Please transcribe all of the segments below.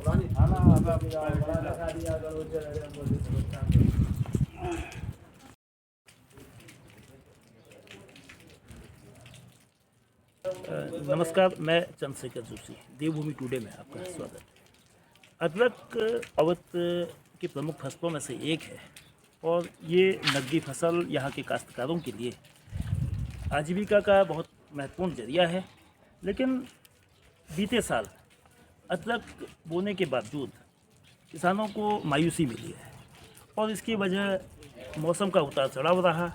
नमस्कार, मैं चंद्रशेखर जोशी, देवभूमि टुडे में आपका स्वागत है। अदरक अवध की प्रमुख फसलों में से एक है और ये नकदी फसल यहाँ के काश्तकारों के लिए आजीविका का बहुत महत्वपूर्ण जरिया है। लेकिन बीते साल अदरक बोने के बावजूद किसानों को मायूसी मिली है और इसकी वजह मौसम का उतार चढ़ाव रहा।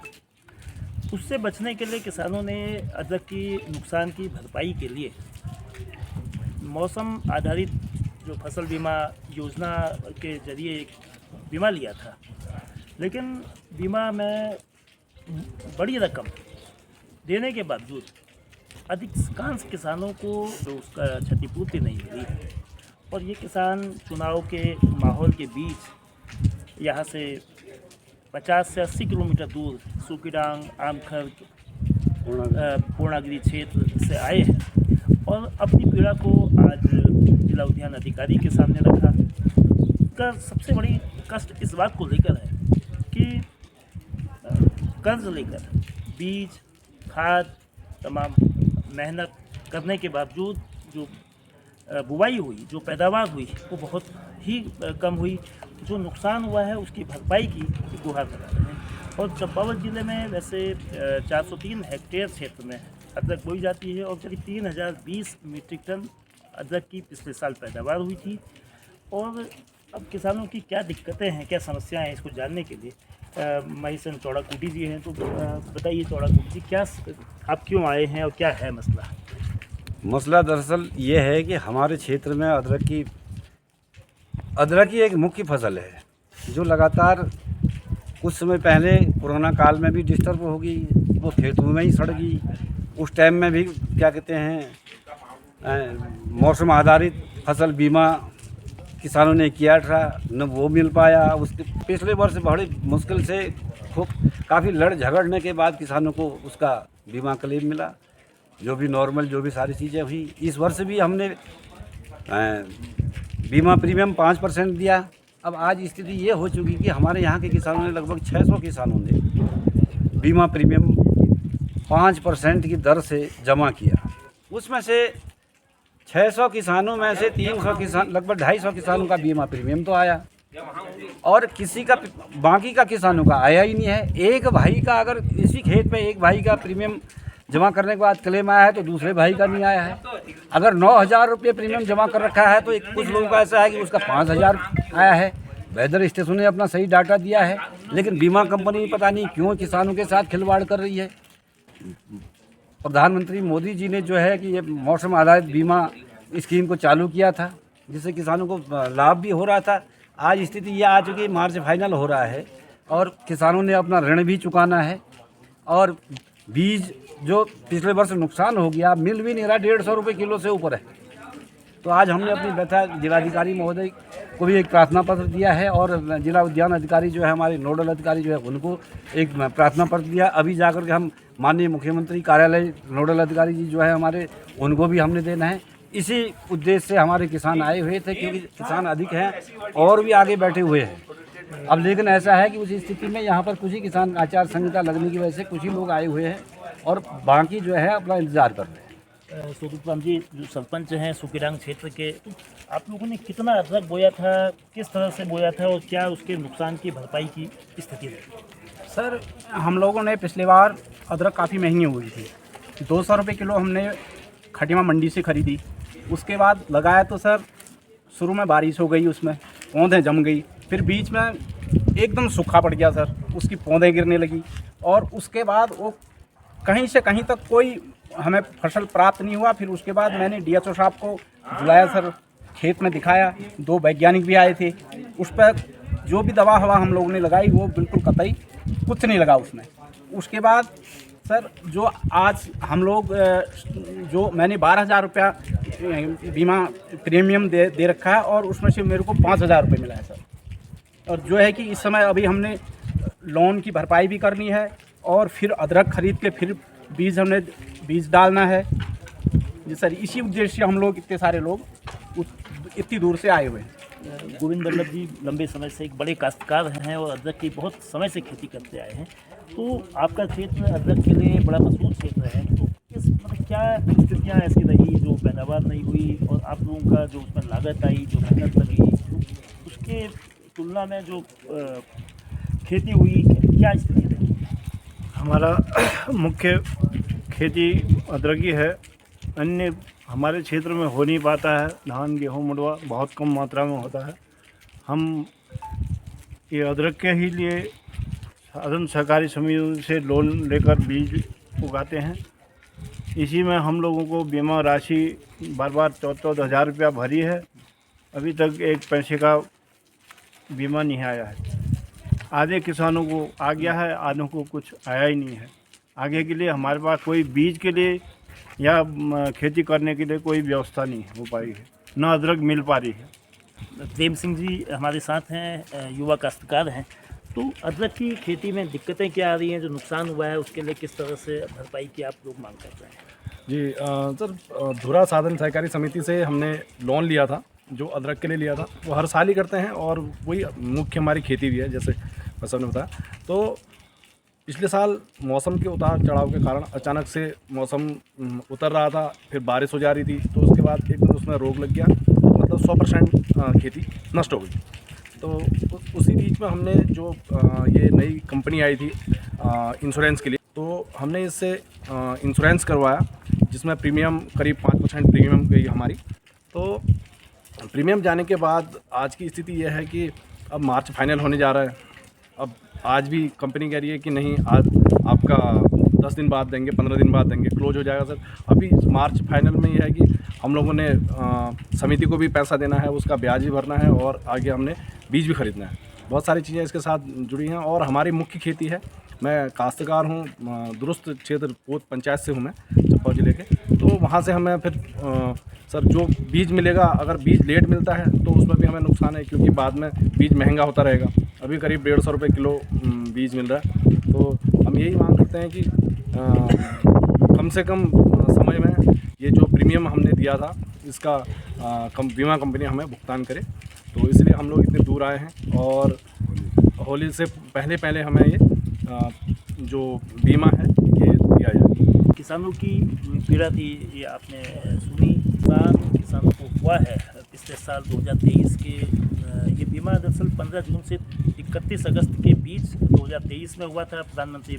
उससे बचने के लिए किसानों ने अदरक की नुकसान की भरपाई के लिए मौसम आधारित जो फसल बीमा योजना के जरिए एक बीमा लिया था। लेकिन बीमा में बड़ी रकम देने के बावजूद अधिकांश किसानों को उसका क्षतिपूर्ति नहीं मिली और ये किसान चुनाव के माहौल के बीच यहाँ से 50 से 80 किलोमीटर दूर सूकीडांग, आमखर्क, पूर्णागिरी क्षेत्र से आए हैं और अपनी पीड़ा को आज जिला उद्यान अधिकारी के सामने रखा। उनका सबसे बड़ी कष्ट इस बात को लेकर है कि कर्ज लेकर बीज, खाद, तमाम मेहनत करने के बावजूद जो बुवाई हुई, जो पैदावार हुई, वो बहुत ही कम हुई। जो नुकसान हुआ है उसकी भरपाई की गुहार लगा रहे हैं। और चंपावत ज़िले में वैसे 403 हेक्टेयर क्षेत्र में अदरक बोई जाती है और करीब 3020 मीट्रिक टन अदरक की पिछले साल पैदावार हुई थी। और अब किसानों की क्या दिक्कतें हैं, क्या समस्याएं हैं, इसको जानने के लिए महेशन चौड़ाकूटी जी हैं। तो बताइए चौड़ाकूटी जी, क्या आप क्यों आए हैं और क्या है मसला? मसला दरअसल ये है कि हमारे क्षेत्र में अदरक ही एक मुख्य फसल है जो लगातार कुछ समय पहले कोरोना काल में भी डिस्टर्ब होगी, वो खेतों में ही सड़ गई। उस टाइम में भी क्या कहते हैं मौसम आधारित फसल बीमा किसानों ने किया था, न वो मिल पाया। उसके पिछले वर्ष बड़ी मुश्किल से काफ़ी लड़ झगड़ने के बाद किसानों को उसका बीमा क्लेम मिला, जो भी नॉर्मल जो भी सारी चीज़ें हुई। इस वर्ष भी हमने बीमा प्रीमियम 5% दिया। अब आज स्थिति ये हो चुकी कि हमारे यहाँ के किसानों ने लगभग 600 किसानों ने बीमा प्रीमियम 5% की दर से जमा किया। उसमें से 600 किसानों में से 300 किसान, लगभग 250 किसानों का बीमा प्रीमियम तो आया और किसी का बाकी का किसानों का आया ही नहीं है। एक भाई का, अगर इसी खेत पे एक भाई का प्रीमियम जमा करने के बाद क्लेम आया है तो दूसरे भाई का नहीं आया है। अगर 9,000 रुपये प्रीमियम जमा कर रखा है तो कुछ लोगों का ऐसा है कि उसका 5,000 आया है। वेदर स्टेशन ने अपना सही डाटा दिया है, लेकिन बीमा कंपनी पता नहीं क्यों किसानों के साथ खिलवाड़ कर रही है। प्रधानमंत्री मोदी जी ने जो है कि ये मौसम आधारित बीमा स्कीम को चालू किया था, जिससे किसानों को लाभ भी हो रहा था। आज स्थिति यह आ चुकी है, मार्च फाइनल हो रहा है और किसानों ने अपना ऋण भी चुकाना है और बीज जो पिछले वर्ष नुकसान हो गया मिल भी नहीं रहा, 150 रुपये किलो से ऊपर है। तो आज हमने अपनी व्यथा जिलाधिकारी महोदय को भी एक प्रार्थना पत्र दिया है और जिला उद्यान अधिकारी जो है, हमारे नोडल अधिकारी जो है, उनको एक प्रार्थना पत्र दिया। अभी जाकर के हम माननीय मुख्यमंत्री कार्यालय नोडल अधिकारी जी जो है हमारे, उनको भी हमने देना है। इसी उद्देश्य से हमारे किसान आए हुए थे, क्योंकि किसान अधिक हैं और भी आगे बैठे हुए हैं। अब लेकिन ऐसा है कि उस स्थिति में यहाँ पर कुछ ही किसान आचार संहिता लगने की वजह से कुछ ही लोग आए हुए हैं और बाकी जो है अपना इंतजार कर रहे हैं। स्वरूप राम जी, जो सरपंच हैं सूकीडांग क्षेत्र के, तो आप लोगों ने कितना अदरक बोया था, किस तरह से बोया था और क्या उसके नुकसान की भरपाई की स्थिति रही? सर, हम लोगों ने पिछली बार अदरक काफ़ी महंगी हुई थी, 200 रुपये किलो हमने खटीमा मंडी से ख़रीदी। उसके बाद लगाया तो सर शुरू में बारिश हो गई, उसमें पौधें जम गई, फिर बीच में एकदम सूखा पड़ गया सर, उसकी पौधें गिरने लगी और उसके बाद वो कहीं से कहीं तक कोई हमें फसल प्राप्त नहीं हुआ। फिर उसके बाद मैंने DHO साहब को बुलाया सर, खेत में दिखाया, 2 वैज्ञानिक भी आए थे। उस पर जो भी दवा हवा हम लोगों ने लगाई वो बिल्कुल कतई कुछ नहीं लगा उसमें। उसके बाद सर जो आज हम लोग जो मैंने 12,000 रुपया बीमा प्रीमियम दे रखा है और उसमें से मेरे को 5,000 रुपये मिला है सर। और जो है कि इस समय अभी हमने लोन की भरपाई भी करनी है और फिर अदरक खरीद के फिर बीज डालना है जी सर। इसी उद्देश्य से हम लोग इतने सारे लोग इतनी दूर से आए हुए हैं। गोविंद वल्लभ जी लंबे समय से एक बड़े काश्तकार हैं और अदरक की बहुत समय से खेती करते आए हैं। तो आपका क्षेत्र अदरक के लिए बड़ा मशहूर क्षेत्र है, तो मतलब क्या स्थितियाँ ऐसी रही जो पैदावार नहीं हुई और आप लोगों का जो उसमें लागत आई, जो मेहनत लगी, तो उसके तुलना में जो खेती हुई, क्या स्थिति रही? हमारा मुख्य खेती अदरक की है। अन्य हमारे क्षेत्र में हो नहीं पाता है। धान, गेहूँ, मंडुआ बहुत कम मात्रा में होता है। हम ये अदरक के ही लिए साधन सहकारी समिति से लोन लेकर बीज उगाते हैं। इसी में हम लोगों को बीमा राशि बार 14,000 रुपया भरी है। अभी तक एक पैसे का बीमा नहीं आया है। आधे किसानों को आ गया है, आधों को कुछ आया ही नहीं है। आगे के लिए हमारे पास कोई बीज के लिए या खेती करने के लिए कोई व्यवस्था नहीं हो पाई है, न अदरक मिल पा रही है। प्रेम सिंह जी हमारे साथ हैं, युवा काश्तकार हैं। तो अदरक की खेती में दिक्कतें क्या आ रही हैं, जो नुकसान हुआ है उसके लिए किस तरह से भरपाई की आप लोग मांग कर रहे हैं? जी सर, धुरा साधन सहकारी समिति से हमने लोन लिया था, जो अदरक के लिए लिया था। वो हर साल ही करते हैं और वही मुख्य हमारी खेती भी है, जैसे बसव ने बताया। तो पिछले साल मौसम के उतार चढ़ाव के कारण अचानक से मौसम उतर रहा था, फिर बारिश हो जा रही थी, तो उसके बाद एकदम उसमें रोग लग गया, मतलब 100% खेती नष्ट हो गई। तो उसी बीच में हमने जो ये नई कंपनी आई थी इंश्योरेंस के लिए, तो हमने इससे इंश्योरेंस करवाया, जिसमें प्रीमियम करीब 5% प्रीमियम गई हमारी। तो प्रीमियम जाने के बाद आज की स्थिति यह है कि अब मार्च फाइनल होने जा रहा है। अब आज भी कंपनी कह रही है कि नहीं, आज आपका 10 दिन बाद देंगे, 15 दिन बाद देंगे, क्लोज हो जाएगा सर। अभी मार्च फाइनल में यह है कि हम लोगों ने समिति को भी पैसा देना है, उसका ब्याज भी भरना है और आगे हमने बीज भी खरीदना है। बहुत सारी चीज़ें इसके साथ जुड़ी हैं और हमारी मुख्य खेती है। मैं काश्तकार हूँ, दुरुस्त क्षेत्र पोत पंचायत से हूँ मैं, चंपावत जिले के। तो वहाँ से हमें फिर सर जो बीज मिलेगा, अगर बीज लेट मिलता है तो उसमें भी हमें नुकसान है, क्योंकि बाद में बीज महंगा होता रहेगा। अभी करीब 150 रुपये किलो बीज मिल रहा है। तो हम यही मांग करते हैं कि कम से कम समय में ये जो प्रीमियम हमने दिया था, इसका बीमा कंपनी हमें भुगतान करे। तो इसलिए हम लोग इतने दूर आए हैं और होली से पहले हमें ये जो बीमा है ये दिया जाए। किसानों की पीड़ा थी, ये आपने सुनी। किसानों को हुआ है पिछले साल 2023 के ये बीमा दरअसल 15 जून से 31 अगस्त के बीच 2023 में हुआ था। प्रधानमंत्री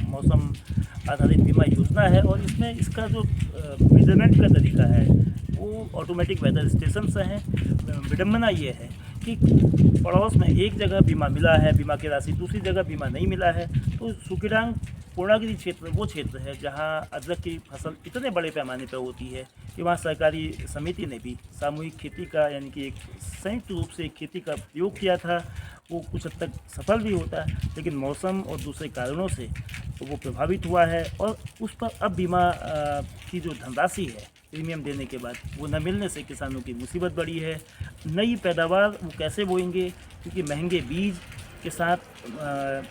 मौसम आधारित बीमा योजना है और इसमें इसका जो मेजरमेंट का तरीका है वो ऑटोमेटिक वेदर स्टेशन से है। विडम्बना ये है कि पड़ोस में एक जगह बीमा मिला है, बीमा की राशि, दूसरी जगह बीमा नहीं मिला है। तो सुकीडांग पूर्णागिरी क्षेत्र वो क्षेत्र है जहां अदरक की फसल इतने बड़े पैमाने पर होती है कि वहां सहकारी समिति ने भी सामूहिक खेती का, यानी कि एक संयुक्त रूप से खेती का प्रयोग किया था। वो कुछ हद तक सफल भी होता है, लेकिन मौसम और दूसरे कारणों से तो वो प्रभावित हुआ है और उस पर अब बीमा की जो धनराशि है प्रीमियम देने के बाद वो न मिलने से किसानों की मुसीबत बढ़ी है। नई पैदावार वो कैसे बोएंगे, क्योंकि महंगे बीज के साथ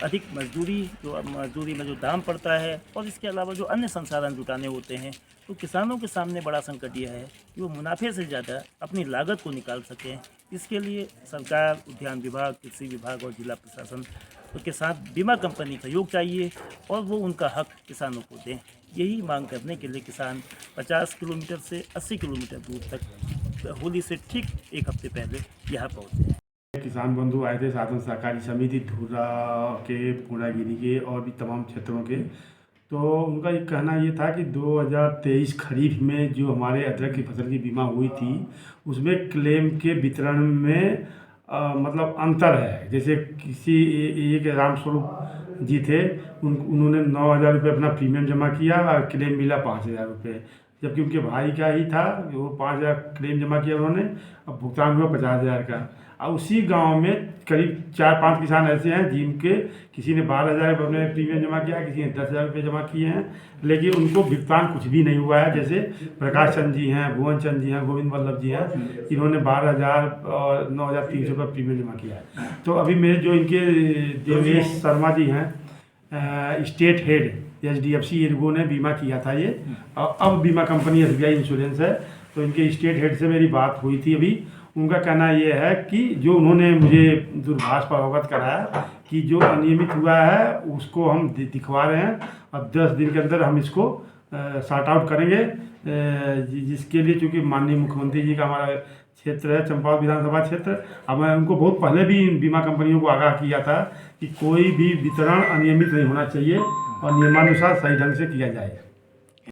अधिक मजदूरी, जो मजदूरी में जो दाम पड़ता है और इसके अलावा जो अन्य संसाधन जुटाने होते हैं, तो किसानों के सामने बड़ा संकट यह है कि वो मुनाफे से ज़्यादा अपनी लागत को निकाल सकें। इसके लिए सरकार, उद्यान विभाग, कृषि विभाग और जिला प्रशासन के साथ बीमा कंपनी सहयोग चाहिए और वो उनका हक किसानों को दें। यही मांग करने के लिए किसान 50 किलोमीटर से 80 किलोमीटर दूर तक होली से ठीक एक हफ्ते पहले यहाँ पहुँचे हैं। किसान बंधु आए थे साधन सहकारी समिति धुरा के, पूर्णागिरी के और भी तमाम क्षेत्रों के। तो उनका एक कहना ये था कि 2023 खरीफ में जो हमारे अदरक की फसल की बीमा हुई थी, उसमें क्लेम के वितरण में मतलब अंतर है। जैसे किसी एक रामस्वरूप जी थे, उन्होंने 9,000 रुपये अपना प्रीमियम जमा किया और क्लेम मिला 5,000 रुपये, जबकि उनके भाई का ही था, वो 5,000 क्लेम जमा किया उन्होंने, अब भुगतान हुआ 50,000 का। और उसी गांव में करीब 4-5 किसान ऐसे हैं जिनके किसी ने 12,000 रुपये अपने प्रीमियम जमा किया, किसी ने 10,000 रुपये जमा किए हैं, लेकिन उनको भुगतान कुछ भी नहीं हुआ है। जैसे प्रकाश चंद जी हैं, भुवन चंद जी हैं, गोविंद वल्लभ जी हैं, इन्होंने 12,000 और 9,300 रुपये प्रीमियम जमा किया है। तो अभी मेरे जो इनके देवेश शर्मा जी हैं, स्टेट हेड HDFC इर्गो ने बीमा किया था ये, और अब बीमा कंपनी SBI इंश्योरेंस है। तो इनके स्टेट हेड से मेरी बात हुई थी अभी। उनका कहना ये है कि जो उन्होंने मुझे दूरभाष पर अवगत कराया कि जो अनियमित हुआ है उसको हम दिखवा रहे हैं, अब 10 दिन के अंदर हम इसको सॉर्ट आउट करेंगे। जिसके लिए चूँकि माननीय मुख्यमंत्री जी का हमारा क्षेत्र है चंपावत विधानसभा क्षेत्र, अब मैं उनको बहुत पहले भी इन बीमा कंपनियों को आगाह किया था कि कोई भी वितरण अनियमित नहीं होना चाहिए और नियमानुसार सही ढंग से किया जाए।